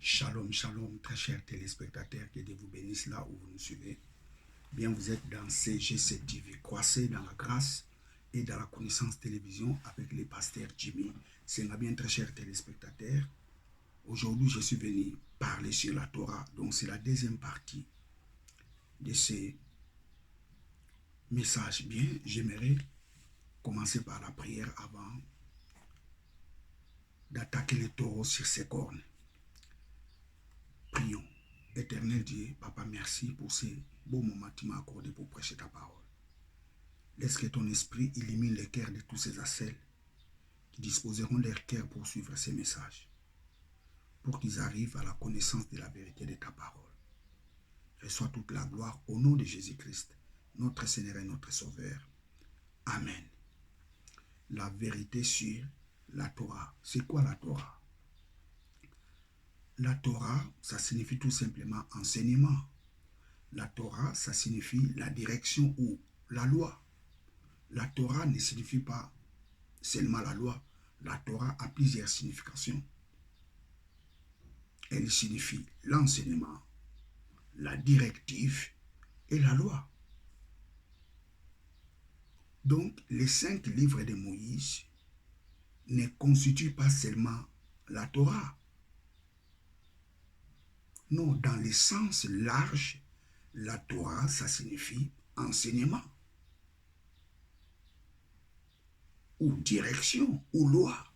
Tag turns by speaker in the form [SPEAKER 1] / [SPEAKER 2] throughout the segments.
[SPEAKER 1] Shalom, shalom, très chers téléspectateurs, que Dieu vous bénisse là où vous nous suivez. Bien, vous êtes dans CGC TV, croissez dans la grâce et dans la connaissance télévision avec les pasteurs Jimmy. C'est bien, très chers téléspectateurs. Aujourd'hui, je suis venu parler sur la Torah. Donc, c'est la deuxième partie de ces messages. Bien, j'aimerais commencer par la prière avant d'attaquer le taureau sur ses cornes. Prions. Éternel Dieu, Papa, merci pour ces beaux moments que tu m'as accordés pour prêcher ta parole. Laisse que ton esprit illumine les cœurs de tous ces accels qui disposeront leur cœur pour suivre ces messages, pour qu'ils arrivent à la connaissance de la vérité de ta parole. Reçois toute la gloire au nom de Jésus-Christ, notre Seigneur et notre Sauveur. Amen. La vérité sur la Torah. C'est quoi la Torah? La Torah, ça signifie tout simplement enseignement. La Torah, ça signifie la direction ou la loi. La Torah ne signifie pas seulement la loi. La Torah a plusieurs significations. Elle signifie l'enseignement, la directive et la loi. Donc, les 5 livres de Moïse ne constituent pas seulement la Torah. Non, dans le sens large, la Torah, ça signifie enseignement, ou direction, ou loi.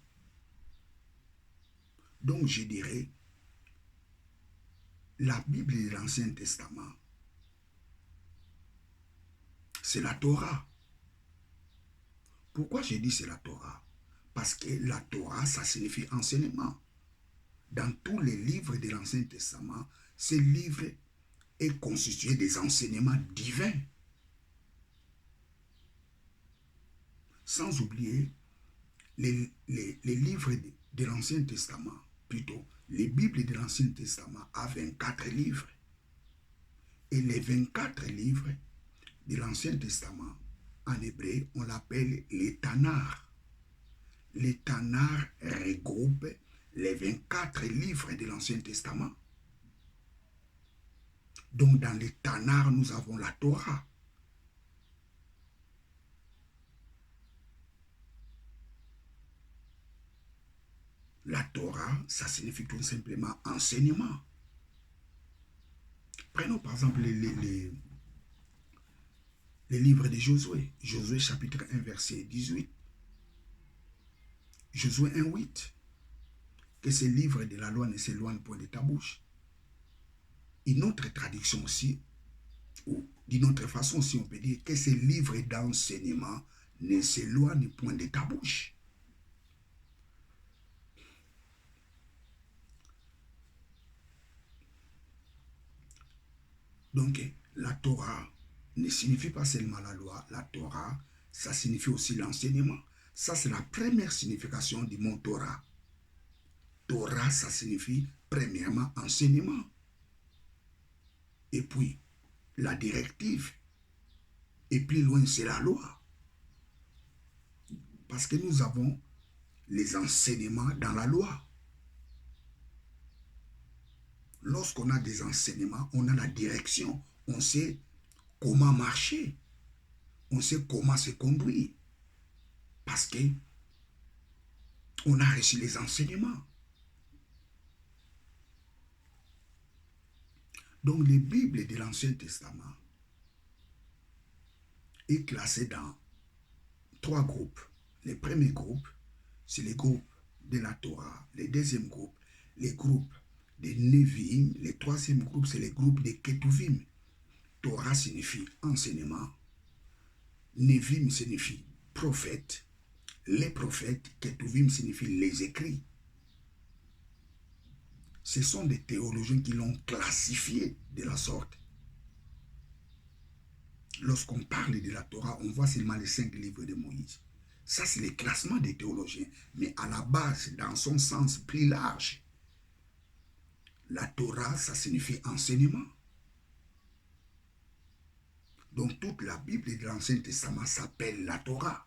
[SPEAKER 1] Donc, je dirais, la Bible de l'Ancien Testament, c'est la Torah. Pourquoi je dis c'est la Torah? Parce que la Torah, ça signifie enseignement. Dans tous les livres de l'Ancien Testament, ce livre est constitué des enseignements divins. Sans oublier les livres de l'Ancien Testament, plutôt les Bibles de l'Ancien Testament a 24 livres. Et les 24 livres de l'Ancien Testament, en hébreu, on l'appelle les Tanakh. Les Tanakh regroupent les 24 livres de l'Ancien Testament. Donc dans les Tanakh, nous avons la Torah. La Torah, ça signifie tout simplement enseignement. Prenons par exemple les livres de Josué. Josué chapitre 1, verset 18. Josué 1, 8. Que ces livres de la loi ne s'éloignent point de ta bouche. Une autre traduction aussi, ou d'une autre façon, si on peut dire, que ces livres d'enseignement ne s'éloignent point de ta bouche. Donc, la Torah ne signifie pas seulement la loi. La Torah, ça signifie aussi l'enseignement. Ça, c'est la première signification du mot Torah. Torah, ça signifie premièrement enseignement. Et puis, la directive. Et plus loin, c'est la loi. Parce que nous avons les enseignements dans la loi. Lorsqu'on a des enseignements, on a la direction. On sait comment marcher. On sait comment se conduire. Parce que on a reçu les enseignements. Donc, les Bibles de l'Ancien Testament est classé dans 3 groupes. Le premier groupe, c'est les groupes de la Torah. Le deuxième groupe, les groupes des Nevi'im. Le troisième groupe, c'est les groupes des Ketuvim. Torah signifie enseignement. Nevi'im signifie prophète. Les prophètes, Ketuvim signifie les écrits. Ce sont des théologiens qui l'ont classifié de la sorte. Lorsqu'on parle de la Torah, on voit seulement les 5 livres de Moïse. Ça, c'est le classement des théologiens. Mais à la base, dans son sens plus large, la Torah, ça signifie enseignement. Donc, toute la Bible de l'Ancien Testament s'appelle la Torah.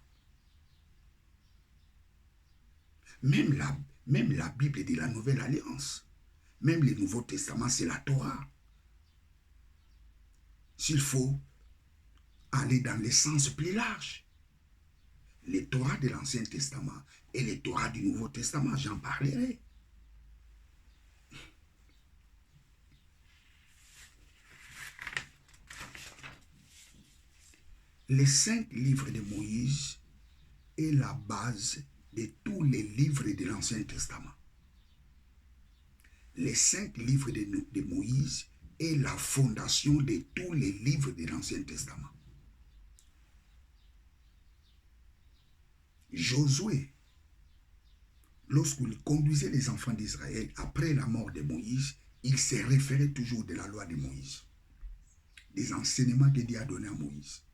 [SPEAKER 1] Même la Bible de la Nouvelle Alliance, Même le Nouveau Testament, c'est la Torah. S'il faut aller dans le sens plus large, les Torahs de l'Ancien Testament et les Torahs du Nouveau Testament, j'en parlerai. Les 5 livres de Moïse est la base de tous les livres de l'Ancien Testament. Les 5 livres de Moïse est la fondation de tous les livres de l'Ancien Testament. Josué, lorsqu'il conduisait les enfants d'Israël après la mort de Moïse, il se référait toujours de la loi de Moïse, des enseignements que Dieu a donnés à Moïse.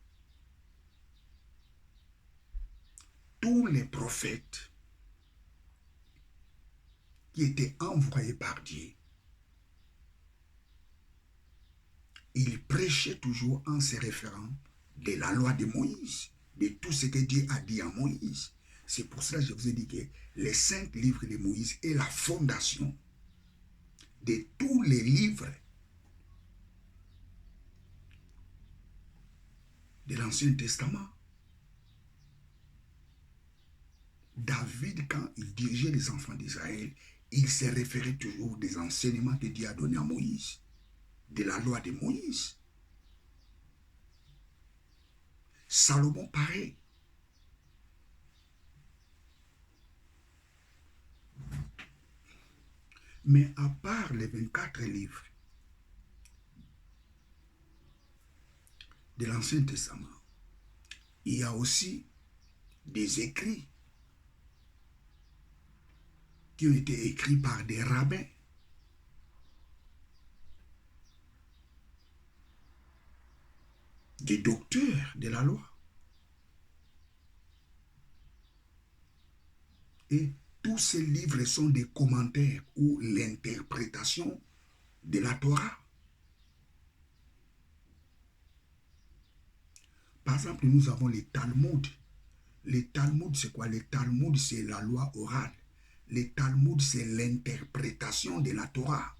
[SPEAKER 1] Tous les prophètes qui étaient envoyés par Dieu, ils prêchaient toujours en se référant de la loi de Moïse, de tout ce que Dieu a dit à Moïse. C'est pour cela que je vous ai dit que les 5 livres de Moïse est la fondation de tous les livres de l'Ancien Testament. David, quand il dirigeait les enfants d'Israël, il se référait toujours des enseignements que Dieu a donnés à Moïse, de la loi de Moïse. Salomon, pareil. Mais à part les 24 livres de l'Ancien Testament, il y a aussi des écrits qui ont été écrits par des rabbins. Des docteurs de la loi. Et tous ces livres sont des commentaires ou l'interprétation de la Torah. Par exemple, nous avons les Talmuds. Les Talmuds, c'est quoi? Les Talmuds, c'est la loi orale. Les Talmuds, c'est l'interprétation de la Torah.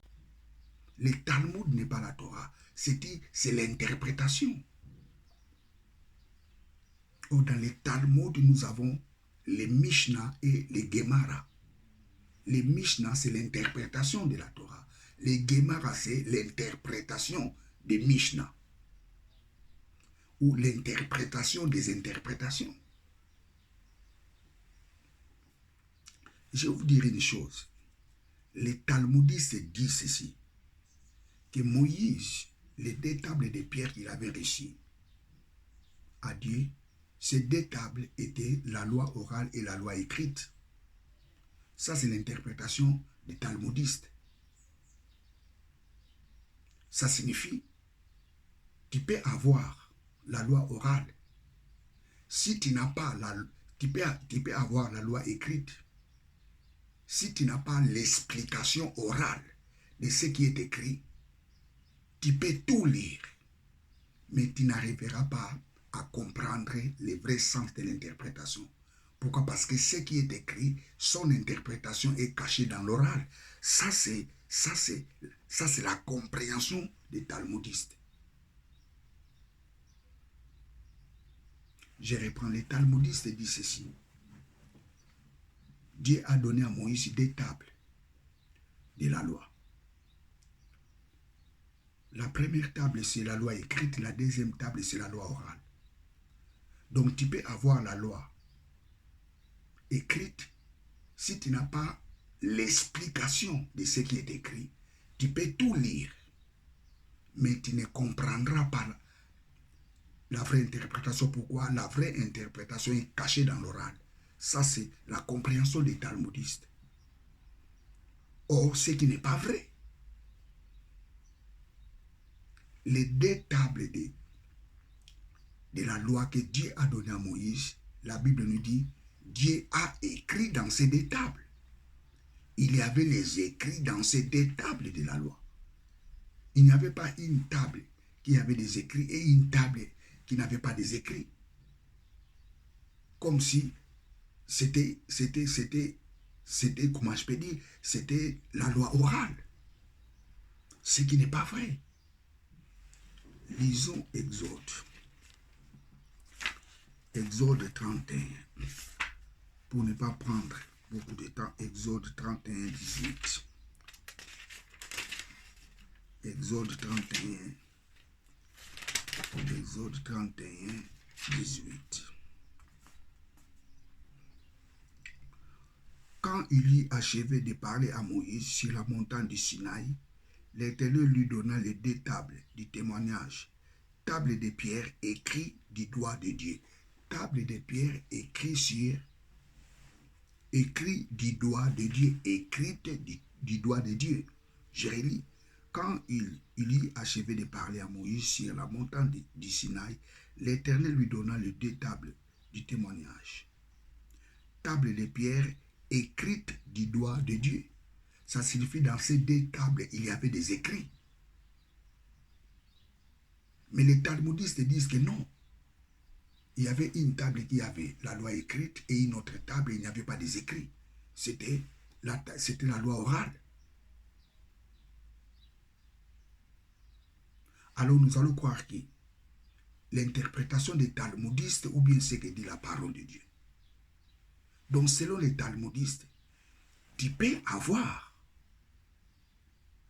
[SPEAKER 1] Les Talmuds n'est pas la Torah, c'est l'interprétation. Dans les Talmuds, nous avons les Mishnah et les Gemara. Les Mishnah, c'est l'interprétation de la Torah. Les Gemara, c'est l'interprétation des Mishnah. Ou l'interprétation des interprétations. Je vais vous dire une chose. Les Talmudistes disent ceci, que Moïse, les 2 tables de pierre qu'il avait reçues à Dieu, ces 2 tables étaient la loi orale et la loi écrite. Ça, c'est l'interprétation des talmudistes. Ça signifie, tu peux avoir la loi orale. Si tu n'as pas tu peux avoir la loi écrite. Si tu n'as pas l'explication orale de ce qui est écrit, tu peux tout lire, mais tu n'arriveras pas à comprendre le vrai sens de l'interprétation. Pourquoi? Parce que ce qui est écrit, son interprétation est cachée dans l'oral. Ça, c'est la compréhension des talmudistes. Je reprends, les talmudistes disent ceci. Dieu a donné à Moïse 2 tables de la loi. La première table, c'est la loi écrite. La deuxième table, c'est la loi orale. Donc, tu peux avoir la loi écrite. Si tu n'as pas l'explication de ce qui est écrit, tu peux tout lire, mais tu ne comprendras pas la vraie interprétation. Pourquoi? La vraie interprétation est cachée dans l'oral. Ça, c'est la compréhension des talmudistes. Or, ce qui n'est pas vrai. Les 2 tables de la loi que Dieu a donnée à Moïse, la Bible nous dit, Dieu a écrit dans ces 2 tables. Il y avait les écrits dans ces 2 tables de la loi. Il n'y avait pas une table qui avait des écrits et une table qui n'avait pas des écrits. Comme si c'était, comment je peux dire, c'était la loi orale. Ce qui n'est pas vrai. Lisons Exode. Exode 31. Pour ne pas prendre beaucoup de temps, Exode 31, 18. Exode 31. Exode 31, 18. Quand il eut achevé de parler à Moïse sur la montagne du Sinaï, l'Éternel lui donna les 2 tables du témoignage, table de pierre écrite du doigt de Dieu. Table de pierre écrite du doigt de Dieu, écrite du doigt de Dieu. Je relis. Quand il eut achevé de parler à Moïse sur la montagne du Sinaï, l'Éternel lui donna les 2 tables du témoignage. Table de pierre écrite du doigt de Dieu. Ça signifie dans ces 2 tables, il y avait des écrits. Mais les talmudistes disent que non. Il y avait une table qui avait la loi écrite et une autre table, il n'y avait pas des écrits. C'était la loi orale. Alors nous allons croire que l'interprétation des talmudistes ou bien ce que dit la parole de Dieu. Donc selon les talmudistes, tu peux avoir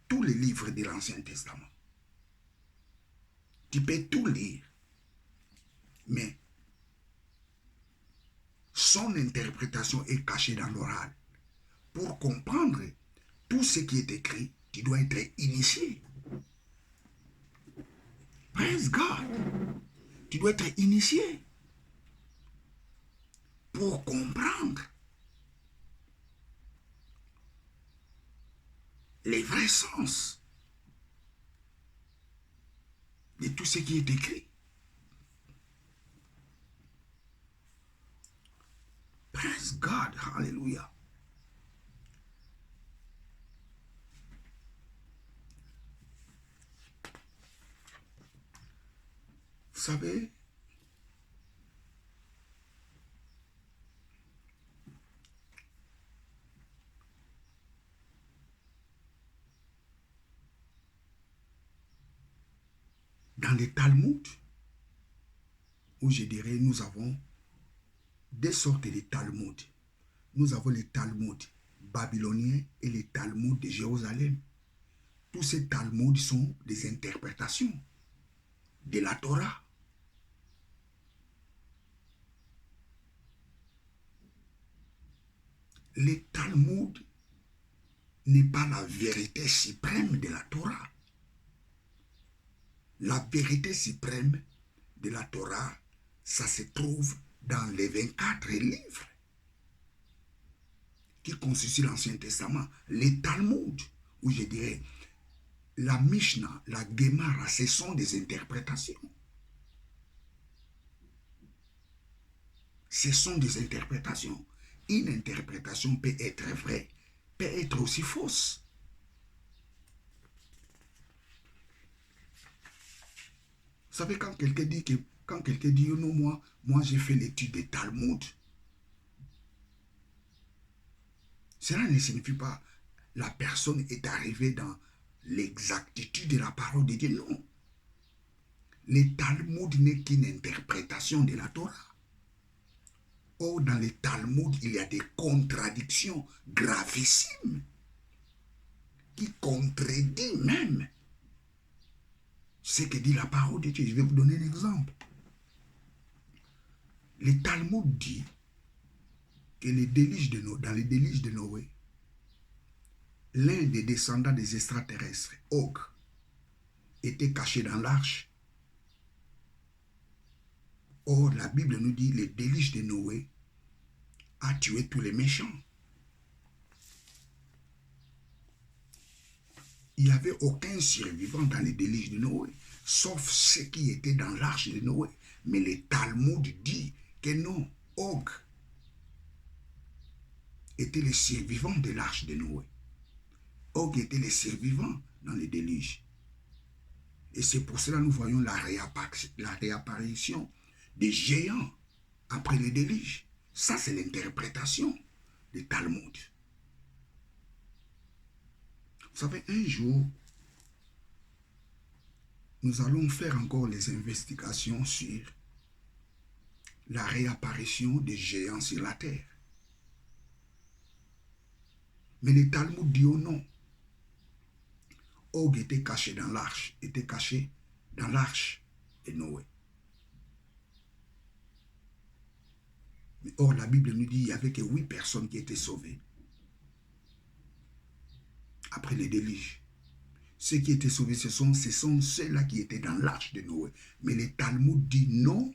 [SPEAKER 1] tous les livres de l'Ancien Testament. Tu peux tout lire. Mais son interprétation est cachée dans l'oral. Pour comprendre tout ce qui est écrit, tu dois être initié. Praise God. Tu dois être initié pour comprendre les vrais sens de tout ce qui est écrit. Praise God. Hallelujah. Vous savez, dans les Talmuds, où je dirais nous avons 2 sortes de Talmuds. Nous avons les Talmuds babyloniens et les Talmuds de Jérusalem. Tous ces Talmuds sont des interprétations de la Torah. Les Talmuds n'est pas la vérité suprême de la Torah. La vérité suprême de la Torah, ça se trouve dans les 24 livres qui constituent l'Ancien Testament. Les Talmuds, ou je dirais la Mishnah, la Gemara, ce sont des interprétations. Ce sont des interprétations. Une interprétation peut être vraie, peut être aussi fausse. Vous savez, quand quelqu'un dit, non, moi j'ai fait l'étude des Talmuds, cela ne signifie pas la personne est arrivée dans l'exactitude de la parole de Dieu. Non. Les Talmuds n'est qu'une interprétation de la Torah. Or, dans les Talmuds, il y a des contradictions gravissimes qui contredisent même ce que dit la parole de Dieu. Je vais vous donner un exemple. Les Talmuds dit que dans les délices de Noé, l'un des descendants des extraterrestres, Og, était caché dans l'arche. Or, la Bible nous dit les délices de Noé a tué tous les méchants. Il n'y avait aucun survivant dans les délices de Noé, sauf ceux qui étaient dans l'arche de Noé. Mais les Talmuds dit que non, Og était le survivant de l'arche de Noé. Og était le survivant dans les déluges. Et c'est pour cela que nous voyons la réapparition des géants après le déluge. Ça, c'est l'interprétation des Talmuds. Vous savez, un jour, nous allons faire encore les investigations sur la réapparition des géants sur la terre. Mais le Talmud dit oh non. Og était caché dans l'arche, de Noé. Mais or, la Bible nous dit qu'il n'y avait que 8 personnes qui étaient sauvées après le déluge. Ceux qui étaient sauvés, ce sont ceux-là qui étaient dans l'arche de Noé. Mais le Talmud dit non,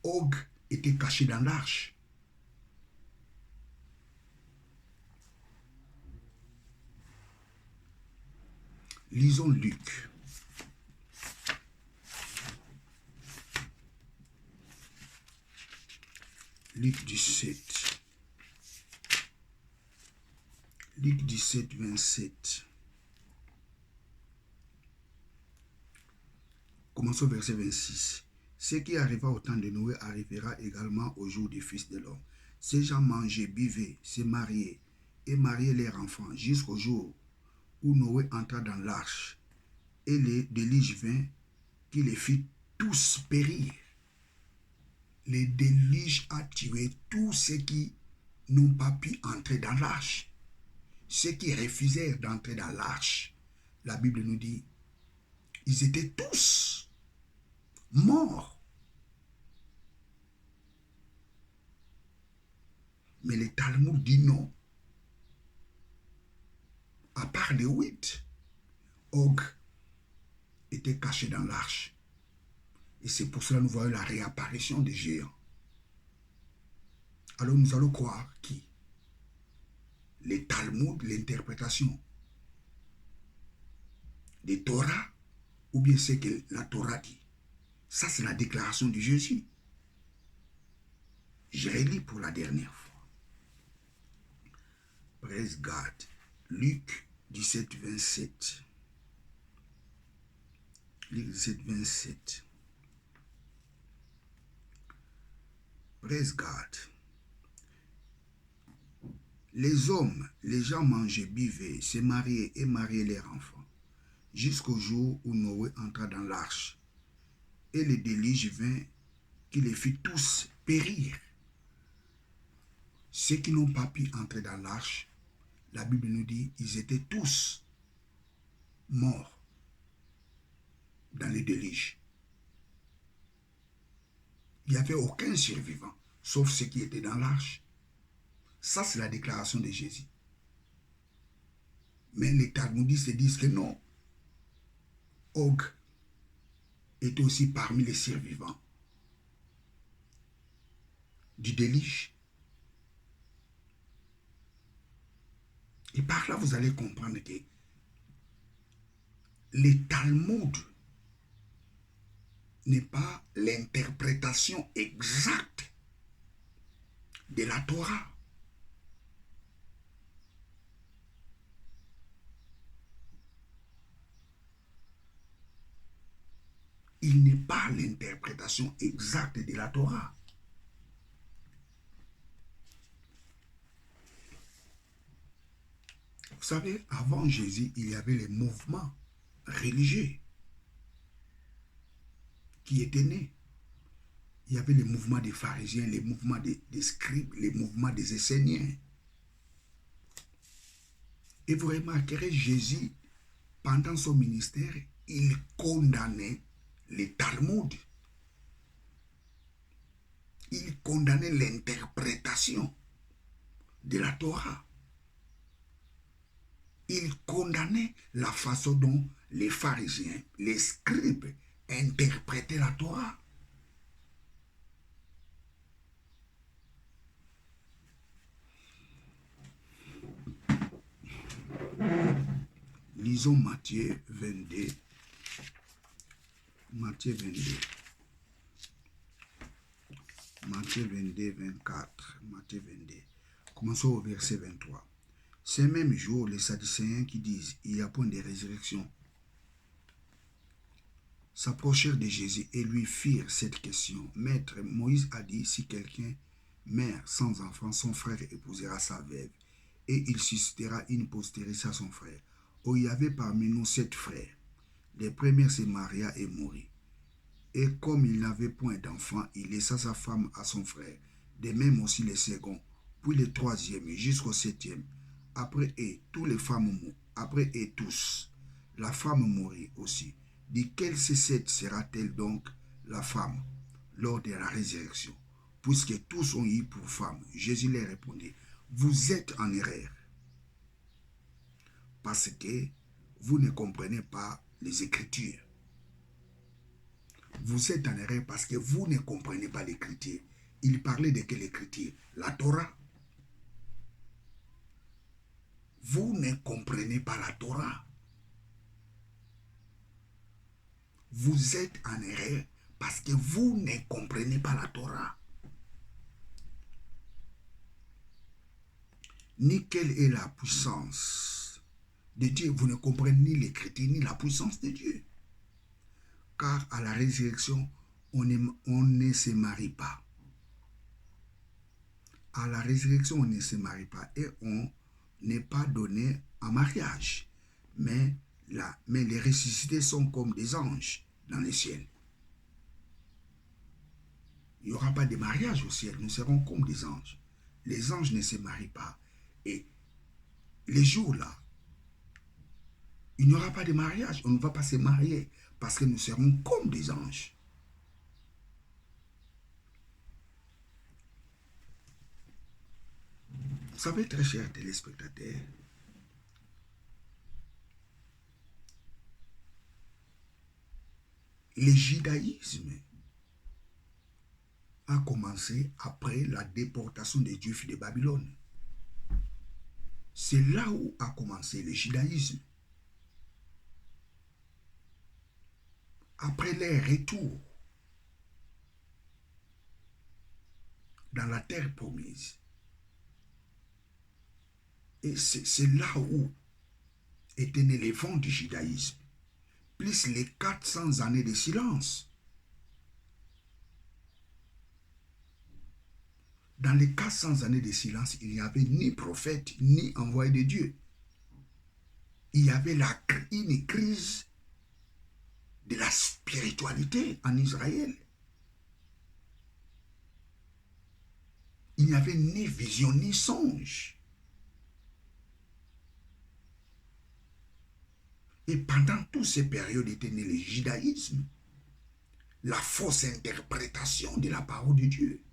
[SPEAKER 1] Og était caché dans l'arche. Lisons Luc. Luc 17. Luc 17, 27. Commençons au verset 26. Ce qui arriva au temps de Noé arrivera également au jour du Fils de l'homme. Ces gens mangeaient, buvaient, se mariaient et mariaient leurs enfants jusqu'au jour où Noé entra dans l'arche et le déluge vint qui les fit tous périr. Le déluge a tué tous ceux qui n'ont pas pu entrer dans l'arche. Ceux qui refusèrent d'entrer dans l'arche, la Bible nous dit, ils étaient tous morts. Mais le Talmud dit non. À part les 8, Og était caché dans l'arche. Et c'est pour cela que nous voyons la réapparition des géants. Alors nous allons croire qui? Les Talmud, l'interprétation des Torah, ou bien ce que la Torah dit. Ça, c'est la déclaration de Jésus. Je relis pour la dernière fois. Praise God. Luc 17, 27. Luc 17, 27. Praise God. Les hommes, les gens mangeaient, buvaient, se mariaient et mariaient leurs enfants, jusqu'au jour où Noé entra dans l'arche. Et le déluge vint qui les fit tous périr. Ceux qui n'ont pas pu entrer dans l'arche, la Bible nous dit, ils étaient tous morts dans le déluge. Il n'y avait aucun survivant, sauf ceux qui étaient dans l'arche. Ça, c'est la déclaration de Jésus. Mais les Talmudistes disent que non. Og est aussi parmi les survivants du déluge. Et par là, vous allez comprendre que le Talmud n'est pas l'interprétation exacte de la Torah. Il n'est pas l'interprétation exacte de la Torah. Vous savez, avant Jésus, il y avait les mouvements religieux qui étaient nés. Il y avait les mouvements des pharisiens, les mouvements des scribes, les mouvements des Esséniens. Et vous remarquerez, Jésus, pendant son ministère, il condamnait les Talmuds. Il condamnait l'interprétation de la Torah. Il condamnait la façon dont les pharisiens, les scribes, interprétaient la Torah. Lisons Matthieu 22. Matthieu 22. Matthieu 22, 24. Matthieu 22. Commençons au verset 23. Ces mêmes jours, les Sadducéens qui disent il n'y a point de résurrection s'approchèrent de Jésus et lui firent cette question. Maître, Moïse a dit si quelqu'un meurt sans enfant, son frère épousera sa veuve et il suscitera une postérité à son frère. Oh, il y avait parmi nous 7 frères. Les premiers se maria et mourut. Et comme il n'avait point d'enfant, il laissa sa femme à son frère. De même aussi les seconds, puis le troisième jusqu'au septième. Après et tous, la femme mourut aussi. De quel sécède sera-t-elle donc la femme lors de la résurrection, puisque tous ont eu pour femme? Jésus leur répondit, vous êtes en erreur, parce que vous ne comprenez pas les Écritures. Vous êtes en erreur parce que vous ne comprenez pas l'Écriture. Il parlait de quelle Écriture? La Torah. Vous ne comprenez pas la Torah. Vous êtes en erreur parce que vous ne comprenez pas la Torah. Ni quelle est la puissance de Dieu. Vous ne comprenez ni l'Écriture ni la puissance de Dieu. Car à la résurrection, on ne se marie pas. À la résurrection, on ne se marie pas et on n'est pas donné en mariage. Mais les ressuscités sont comme des anges dans le ciel. Il n'y aura pas de mariage au ciel, nous serons comme des anges. Les anges ne se marient pas. Et les jours-là, il n'y aura pas de mariage, on ne va pas se marier parce que nous serons comme des anges. Vous savez, très chers téléspectateurs, le judaïsme a commencé après la déportation des Juifs de Babylone. C'est là où a commencé le judaïsme. Après leur retour dans la terre promise. Et c'est là où était né le vent du judaïsme, plus les 400 années de silence. Dans les 400 années de silence, il n'y avait ni prophète, ni envoyé de Dieu. Il y avait une crise de la spiritualité en Israël. Il n'y avait ni vision, ni songe. Et pendant toutes ces périodes était né le judaïsme, la fausse interprétation de la parole de Dieu.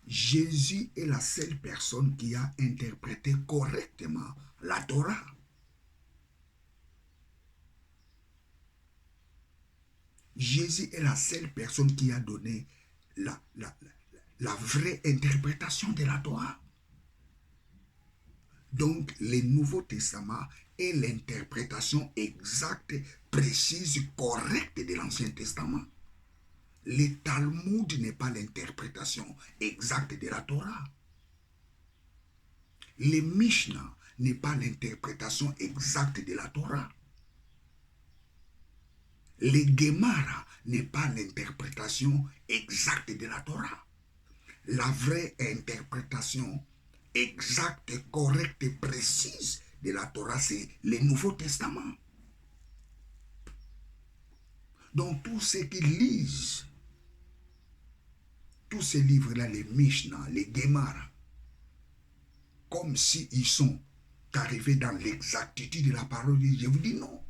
[SPEAKER 1] Jésus est la seule personne qui a interprété correctement la Torah. Jésus est la seule personne qui a donné la vraie interprétation de la Torah. Donc, le Nouveau Testament est l'interprétation exacte, précise, correcte de l'Ancien Testament. Le Talmud n'est pas l'interprétation exacte de la Torah. Le Mishnah n'est pas l'interprétation exacte de la Torah. Le Gemara n'est pas l'interprétation exacte de la Torah. La vraie interprétation exacte, correcte et précise de la Torah, c'est le Nouveau Testament. Donc tous ceux qui lisent tous ces livres-là, les Mishnah, les Gemara, comme s'ils sont arrivés dans l'exactitude de la parole de Dieu, je vous dis non.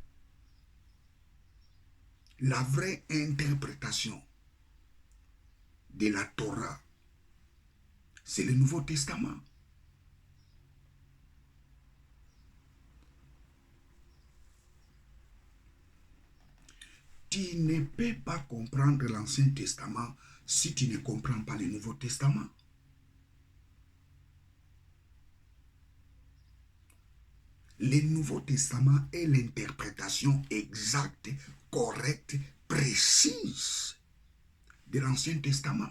[SPEAKER 1] La vraie interprétation de la Torah, c'est le Nouveau Testament. Tu ne peux pas comprendre l'Ancien Testament si tu ne comprends pas le Nouveau Testament. Le Nouveau Testament est l'interprétation exacte, correcte, précise de l'Ancien Testament.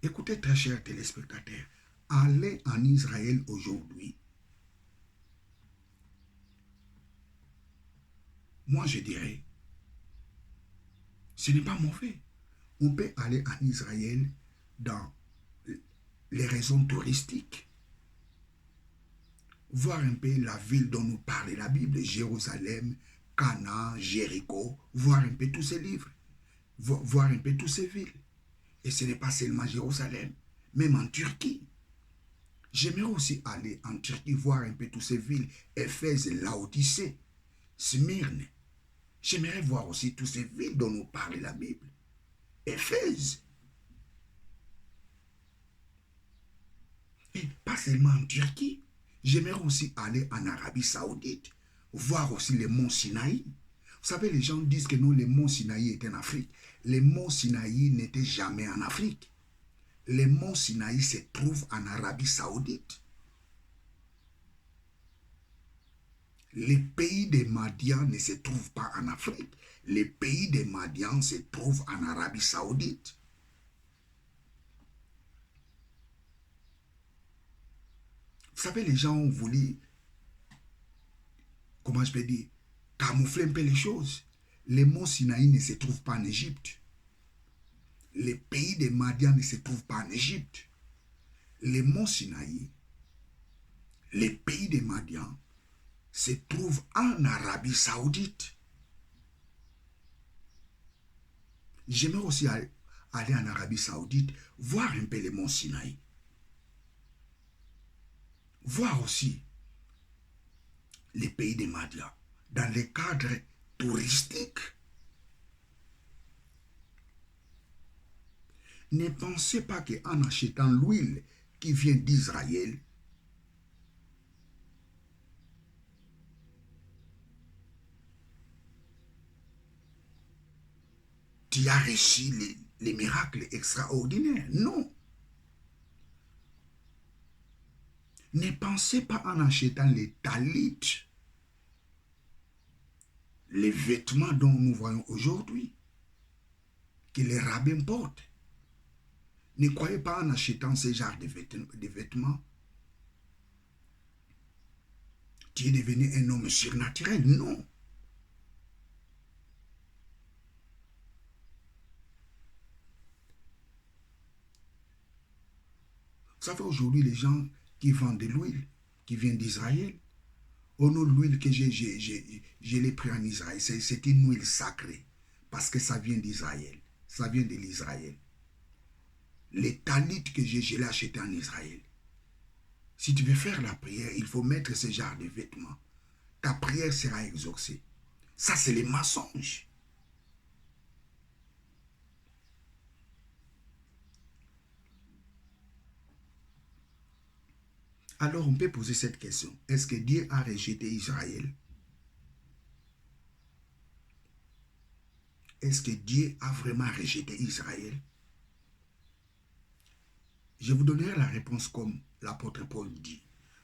[SPEAKER 1] Écoutez, très chers téléspectateurs, allez en Israël aujourd'hui. Moi, je dirais, Ce n'est pas mauvais. On peut aller en Israël dans les raisons touristiques, voir un peu la ville dont nous parle la Bible, Jérusalem, Cana, Jéricho, voir un peu tous ces livres, voir un peu toutes ces villes. Et ce n'est pas seulement Jérusalem, même en Turquie. J'aimerais aussi aller en Turquie voir un peu toutes ces villes, Éphèse, Laodicée, Smyrne. J'aimerais voir aussi toutes ces villes dont nous parle la Bible. Éphèse. Et pas seulement en Turquie. J'aimerais aussi aller en Arabie Saoudite, voir aussi les monts Sinaï. Vous savez, les gens disent que non, les monts Sinaï étaient en Afrique. Les monts Sinaï n'étaient jamais en Afrique. Les monts Sinaï se trouvent en Arabie Saoudite. Les pays des Madians ne se trouvent pas en Afrique. Les pays des Madians se trouvent en Arabie Saoudite. Vous savez, les gens ont voulu, comment je peux dire, camoufler un peu les choses. Les monts Sinaï ne se trouvent pas en Égypte. Les pays des Madians ne se trouvent pas en Égypte. Les monts Sinaï, les pays des Madians, se trouvent en Arabie Saoudite. J'aimerais aussi aller en Arabie Saoudite, voir un peu les monts Sinaï. Voir aussi les pays des Madians dans le cadre touristique. Ne pensez pas qu'en achetant l'huile qui vient d'Israël, tu as reçu les miracles extraordinaires. Non. Ne pensez pas en achetant les talit, les vêtements dont nous voyons aujourd'hui, que les rabbins portent. Ne croyez pas en achetant ce genre de vêtements. Tu es devenu un homme surnaturel. Non. Vous savez, aujourd'hui, les gens qui vendent de l'huile, qui vient d'Israël, oh non, l'huile que je l'ai pris en Israël, c'est une huile sacrée, parce que ça vient d'Israël, ça vient de l'Israël. Les talit que je l'ai acheté en Israël. Si tu veux faire la prière, il faut mettre ce genre de vêtements. Ta prière sera exaucée. Ça, c'est les mensonges. Alors, on peut poser cette question. Est-ce que Dieu a rejeté Israël? Est-ce que Dieu a vraiment rejeté Israël? Je vous donnerai la réponse comme l'apôtre Paul dit.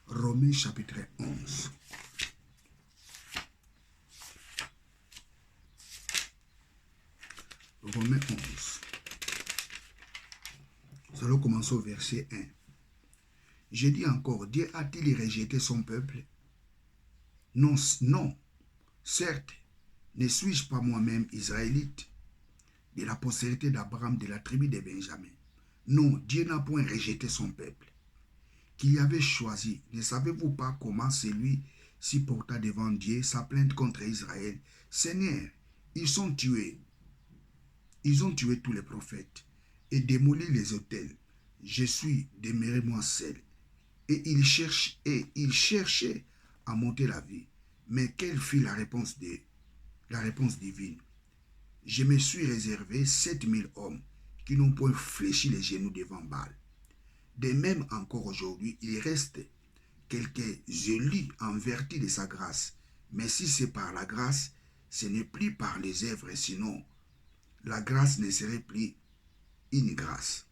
[SPEAKER 1] Romains chapitre 11. Romains 11. Nous allons commencer au verset 1. Je dis encore, Dieu a-t-il rejeté son peuple? Non, non. Certes, ne suis-je pas moi-même israélite, de la postérité d'Abraham, de la tribu de Benjamin? Non, Dieu n'a point rejeté son peuple, qu'il avait choisi. Ne savez-vous pas comment celui s'y porta devant Dieu sa plainte contre Israël? Seigneur, ils ont tué tous les prophètes et démoli les autels. Je suis demeuré moi seul. Et il cherchait à monter la vie. Mais quelle fut la réponse divine? Je me suis réservé 7000 hommes qui n'ont point fléchi les genoux devant Baal. De même encore aujourd'hui, il reste quelques élus en vertu de sa grâce. Mais si c'est par la grâce, ce n'est plus par les œuvres, sinon la grâce ne serait plus une grâce.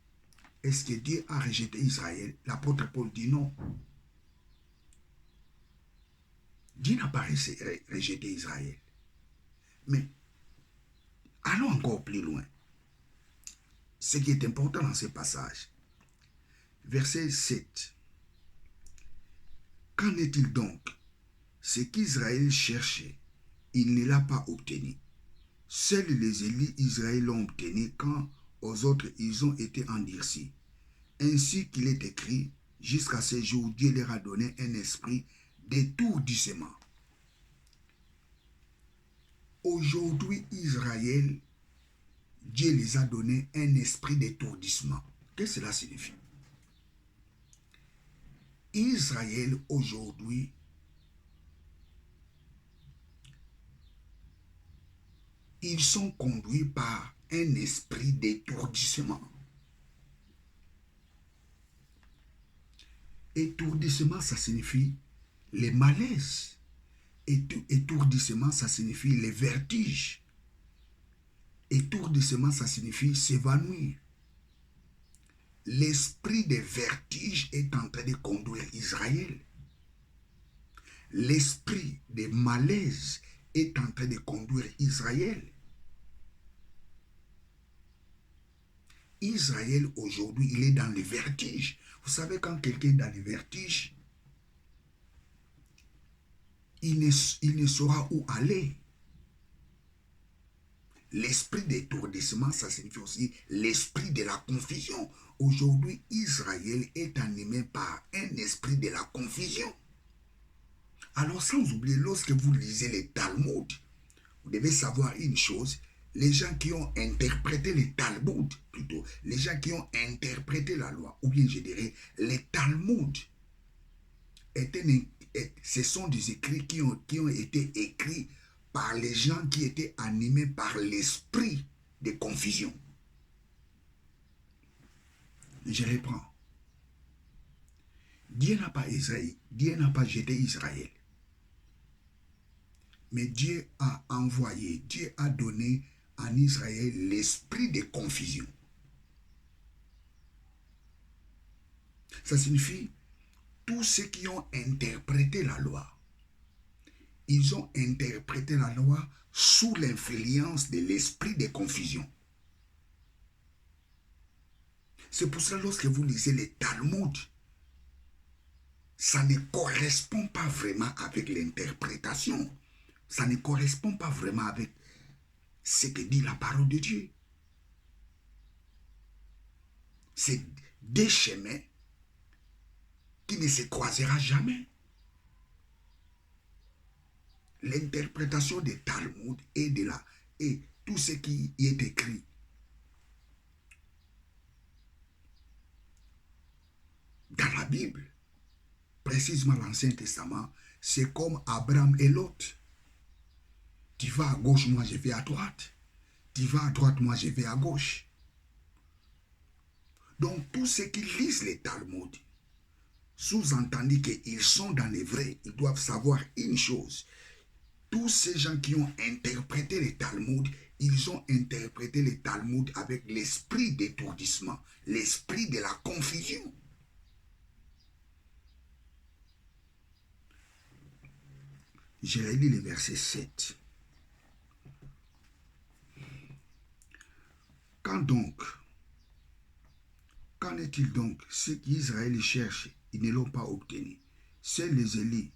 [SPEAKER 1] Est-ce que Dieu a rejeté Israël? L'apôtre Paul dit non. Dieu n'a pas rejeté Israël. Mais allons encore plus loin. Ce qui est important dans ce passage. Verset 7. Qu'en est-il donc? Ce qu'Israël cherchait, il ne l'a pas obtenu. Seuls les élus Israël l'ont obtenu quand aux autres ils ont été endurcis. Ainsi qu'il est écrit, jusqu'à ce jour, Dieu leur a donné un esprit d'étourdissement. Aujourd'hui, Israël, Dieu les a donné un esprit d'étourdissement. Qu'est-ce que cela signifie? Israël, aujourd'hui, ils sont conduits par un esprit d'étourdissement. Étourdissement, ça signifie les malaises. Étourdissement, ça signifie les vertiges. Étourdissement, ça signifie s'évanouir. L'esprit des vertiges est en train de conduire Israël. L'esprit des malaises est en train de conduire Israël. Israël, aujourd'hui, il est dans les vertiges. Vous savez, quand quelqu'un est dans les vertiges, il ne saura où aller. L'esprit d'étourdissement, ça signifie aussi l'esprit de la confusion. Aujourd'hui, Israël est animé par un esprit de la confusion. Alors, sans oublier, lorsque vous lisez les Talmuds, vous devez savoir une chose, les gens qui ont interprété les Talmuds, plutôt, les gens qui ont interprété la loi, ou bien je dirais, les Talmuds, ce sont des écrits qui ont été écrits par les gens qui étaient animés par l'esprit de confusion. Je reprends. Dieu n'a pas jeté Israël. Mais Dieu a envoyé, Dieu a donné en Israël l'esprit de confusion. Ça signifie tous ceux qui ont interprété la loi. Ils ont interprété la loi sous l'influence de l'esprit de confusion. C'est pour cela, lorsque vous lisez les Talmuds, ça ne correspond pas vraiment avec l'interprétation. Ça ne correspond pas vraiment avec ce que dit la parole de Dieu. C'est des chemins qui ne se croisera jamais. L'interprétation des Talmuds et tout ce qui y est écrit dans la Bible, précisément l'Ancien Testament, c'est comme Abraham et Lot. Tu vas à gauche, moi je vais à droite. Tu vas à droite, moi je vais à gauche. Donc tous ceux qui lisent les Talmuds, sous-entendu qu'ils sont dans les vrais, ils doivent savoir une chose. Tous ces gens qui ont interprété les Talmuds, ils ont interprété les Talmuds avec l'esprit d'étourdissement, l'esprit de la confusion. Je relis le verset 7. Qu'en est-il donc? Ceux qu'Israël cherche, ils ne l'ont pas obtenu. Seuls les élus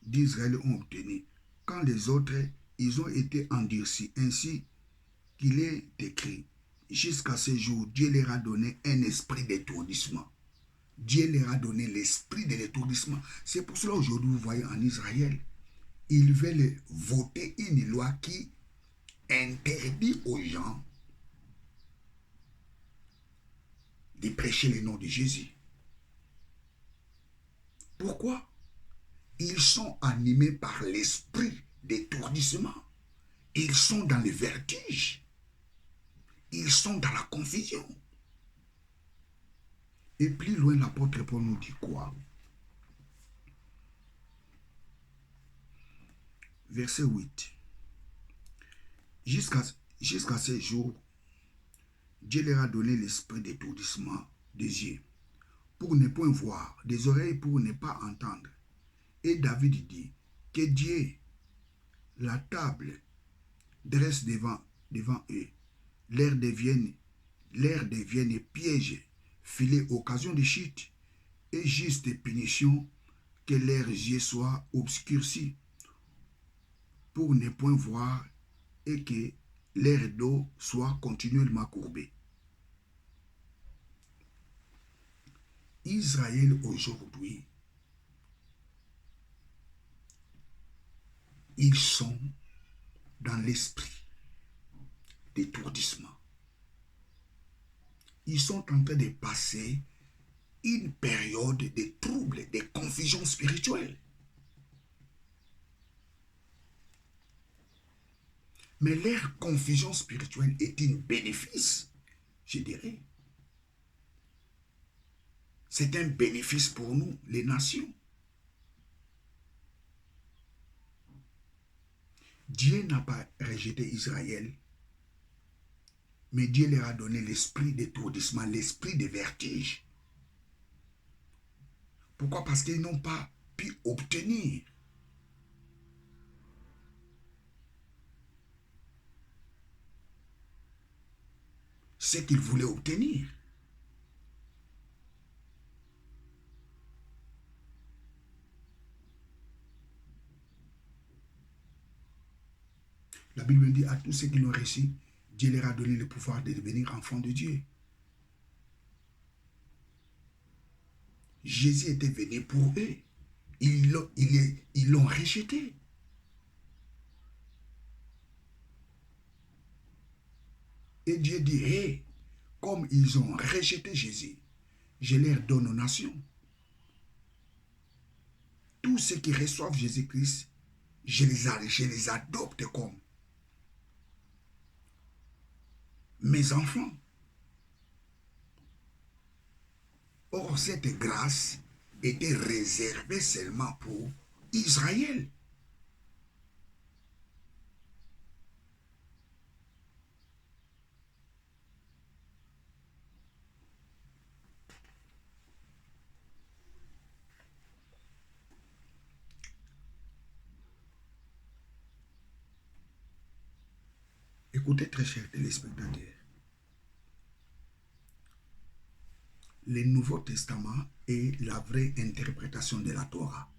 [SPEAKER 1] d'Israël ont obtenu. Quand les autres, ils ont été endurcis. Ainsi qu'il est écrit, jusqu'à ce jour, Dieu leur a donné un esprit d'étourdissement. Dieu leur a donné l'esprit de l'étourdissement. C'est pour cela aujourd'hui, vous voyez en Israël, ils veulent voter une loi qui interdit aux gens de prêcher le nom de Jésus. Pourquoi? Ils sont animés par l'esprit d'étourdissement. Ils sont dans le vertige. Ils sont dans la confusion. Et plus loin, l'apôtre Paul nous dit quoi? Verset 8. Jusqu'à ce jour, Dieu leur a donné l'esprit d'étourdissement des yeux, pour ne point voir, des oreilles pour ne pas entendre. Et David dit que Dieu, la table, dresse devant eux, l'air devienne piège, filet, occasion de chute, et juste punition, que leurs yeux soient obscurcis, pour ne point voir, et que l'air d'eau soit continuellement courbé. Israël aujourd'hui, ils sont dans l'esprit d'étourdissement. Ils sont en train de passer une période de troubles, de confusion spirituelle. Mais leur confusion spirituelle est un bénéfice, je dirais. C'est un bénéfice pour nous, les nations. Dieu n'a pas rejeté Israël, mais Dieu leur a donné l'esprit d'étourdissement, l'esprit de vertige. Pourquoi? Parce qu'ils n'ont pas pu obtenir ce qu'ils voulaient obtenir. La Bible dit à tous ceux qui l'ont reçu, Dieu leur a donné le pouvoir de devenir enfants de Dieu. Jésus était venu pour eux. Ils l'ont rejeté. Et Dieu dit, hey, comme ils ont rejeté Jésus, je leur donne aux nations. Tous ceux qui reçoivent Jésus-Christ, je les adopte comme mes enfants. Or, cette grâce était réservée seulement pour Israël. Écoutez, très chers téléspectateurs, le Nouveau Testament est la vraie interprétation de la Torah.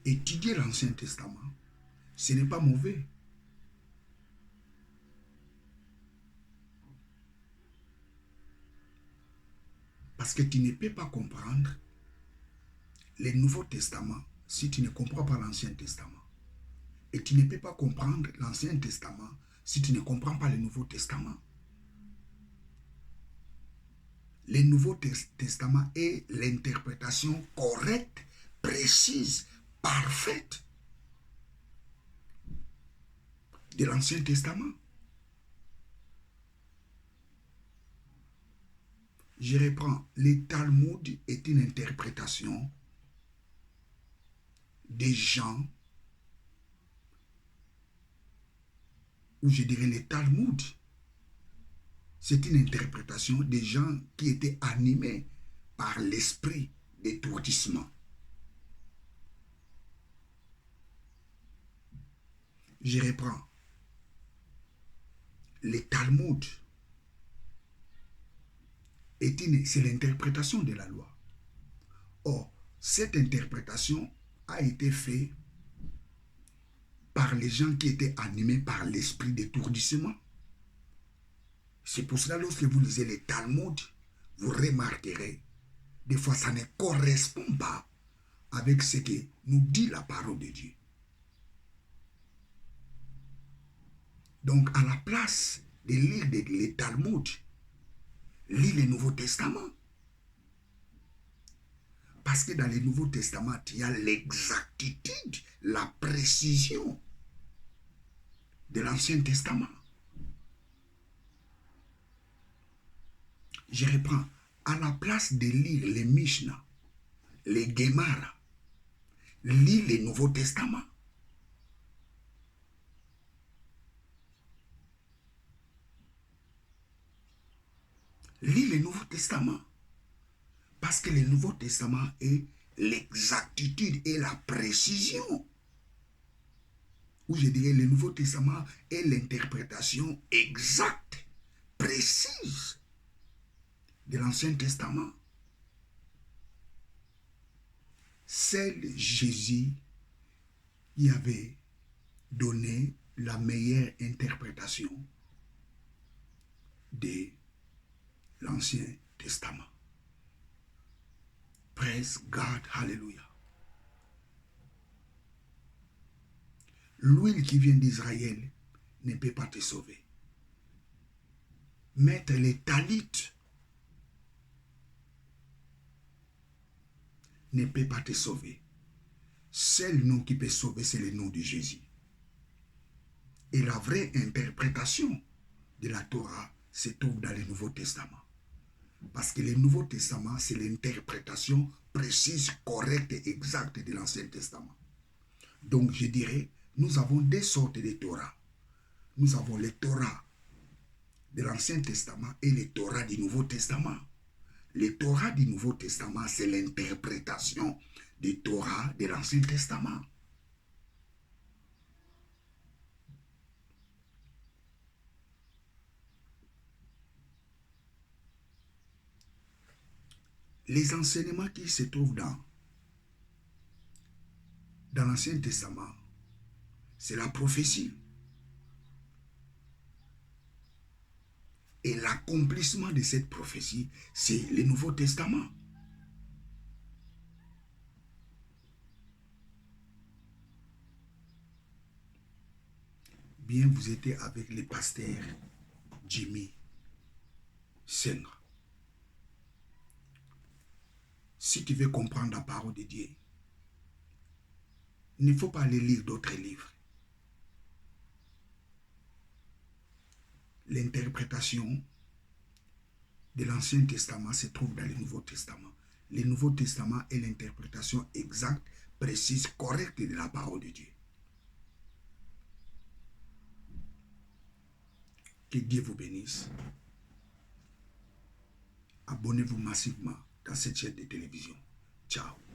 [SPEAKER 1] Étudier l'Ancien Testament, ce n'est pas mauvais. Parce que tu ne peux pas comprendre le Nouveau Testament si tu ne comprends pas l'Ancien Testament. Et tu ne peux pas comprendre l'Ancien Testament si tu ne comprends pas le Nouveau Testament. Le Nouveau Testament est l'interprétation correcte, précise, parfaite de l'Ancien Testament. Je reprends, le Talmud est une interprétation des gens, ou je dirais le Talmud, c'est une interprétation des gens qui étaient animés par l'esprit d'étourdissement. Je reprends, le Talmud c'est l'interprétation de la loi. Or, cette interprétation a été faite par les gens qui étaient animés par l'esprit d'étourdissement. C'est pour cela, lorsque vous lisez les Talmud, vous remarquerez, des fois ça ne correspond pas avec ce que nous dit la parole de Dieu. Donc, à la place de lire les Talmud, lis le Nouveau Testament. Parce que dans le Nouveau Testament, il y a l'exactitude, la précision de l'Ancien Testament. Je reprends. À la place de lire les Mishnah, les Gemara, lis le Nouveau Testament. Lis le Nouveau Testament. Parce que le Nouveau Testament est l'exactitude et la précision. Ou je dirais, le Nouveau Testament est l'interprétation exacte, précise de l'Ancien Testament. c'est Jésus qui avait donné la meilleure interprétation de l'Ancien Testament. Praise God, hallelujah. L'huile qui vient d'Israël ne peut pas te sauver. Mettre les talites ne peut pas te sauver. Seul nom qui peut sauver, c'est le nom de Jésus. Et la vraie interprétation de la Torah se trouve dans le Nouveau Testament. Parce que le Nouveau Testament, c'est l'interprétation précise, correcte et exacte de l'Ancien Testament. Donc, je dirais, nous avons deux sortes de Torah. Nous avons les Torah de l'Ancien Testament et les Torah du Nouveau Testament. Les Torah du Nouveau Testament, c'est l'interprétation des Torah de l'Ancien Testament. Les enseignements qui se trouvent dans l'Ancien Testament, c'est la prophétie. Et l'accomplissement de cette prophétie, c'est le Nouveau Testament. Bien, vous étiez avec le pasteur Jimmy Senra. Si tu veux comprendre la parole de Dieu, il ne faut pas aller lire d'autres livres. L'interprétation de l'Ancien Testament se trouve dans le Nouveau Testament. Le Nouveau Testament est l'interprétation exacte, précise, correcte de la parole de Dieu. Que Dieu vous bénisse. Abonnez-vous massivement dans cette chaîne de télévision. Ciao.